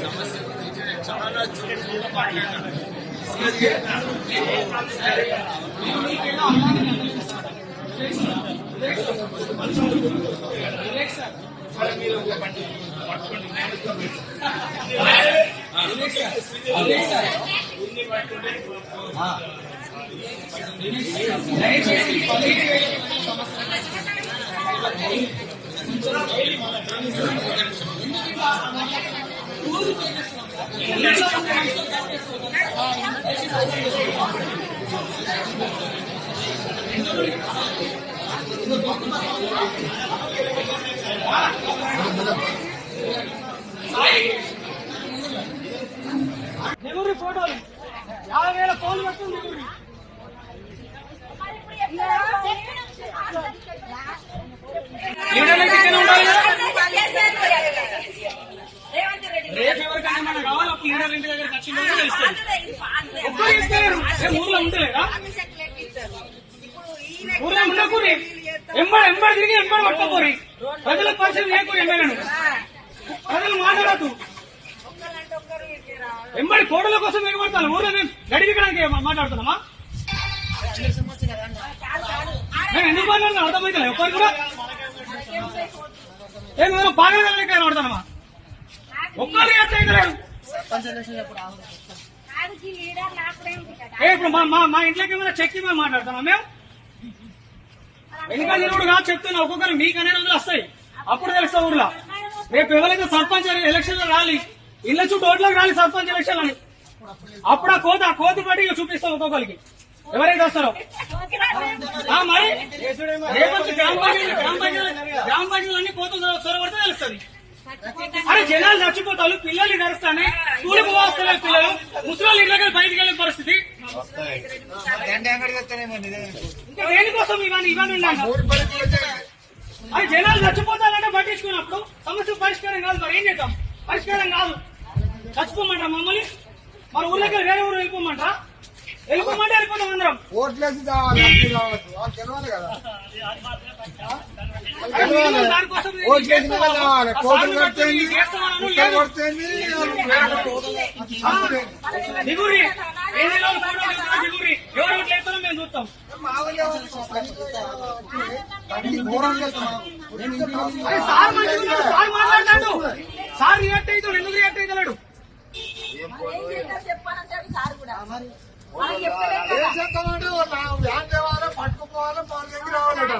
సమస్య చాలా మాట్లాడారు. నెగురి ఫోటోలు 50,000 ఫోన్లు పట్టుకుని నెగురి రేపు ఎవరికైనా మనం కావాలి అప్పుడు లీడర్ ఇంటి దగ్గర ఖచ్చితంగా తెలుస్తుంది. ఒక్కరు ఇస్తారు ఊర్లో ఉండలేదా? ఊర్లో ఉండకూరి ఎంబడి తిరిగి ఎంబడి పట్టుకోరి. ప్రజలకు పరిచయం లేకూరి ఎమ్మెల్యేను ప్రజలు మాట్లాడద్దు. ఎంబడి ఫోటోల కోసం ఎగబడతాను. ఊర్లో మేము గడిపికడానికి మాట్లాడుతున్నామా? మేము ఎందుకు మాట్లాడుతున్నాం అర్థమైతే ఒక్కరు కూడా ఏమో బాగా కనబడతానమ్మా. ఒక్కరు ఎట్లయితలేడు. ఇప్పుడు మా ఇంట్లోకి ఏమైనా చెక్కి మేము మాట్లాడుతున్నాం. మేము ఎన్నికల నిలువుడు కాదు చెప్తున్నా. ఒక్కొక్కరు మీకు అనే రోజులు వస్తాయి. అప్పుడు తెలుస్తా ఊర్లో. రేపు ఎవరైతే సర్పంచ్ ఎలక్షన్ లో రాలి ఇళ్ల చుట్టూ ఓట్లకు రాలి సర్పంచ్ ఎలక్షన్ అని అప్పుడు ఆ కోతి పట్టి చూపిస్తాం ఒక్కొక్కరికి ఎవరైతే వస్తారో. మరి రేపటి గ్రామ పంచాయతీలు అన్ని కోతులు చొరబడితే తెలుస్తుంది. అరే జనాలు చచ్చిపోతారు, పిల్లలు గడుస్తానే, స్కూల్కి పోవస్తలేదు పిల్లలు, ముసలి ఇళ్ళకి బయటికి వెళ్ళే పరిస్థితి. ఇంకా దేనికోసం ఇవన్నీ అరే జనాలు చచ్చిపోతారంటే పట్టించుకున్నప్పుడు సమస్య పరిష్కారం కాదు. మరి ఏం చేద్దాం? పరిష్కారం కాదు. చచ్చిపోమంటారా మమ్మల్ని? మన ఊర్లోకి వేరే ఊరు వెళ్ళిపోమంటారా? వెళ్ళిపోమంటే వెళ్ళిపోతాం అందరం. ఓట్లేసి దిగురి ఎవరు ఓట్లు వేస్తారో మేము చూస్తాం. సార్ మాట్లాడతాడు. సార్ రియాక్ట్ అవుతాడు. ఎందుకు రియాక్ట్ అవుతాడు? పట్టుకుపోవాలి, 4 రావాలట.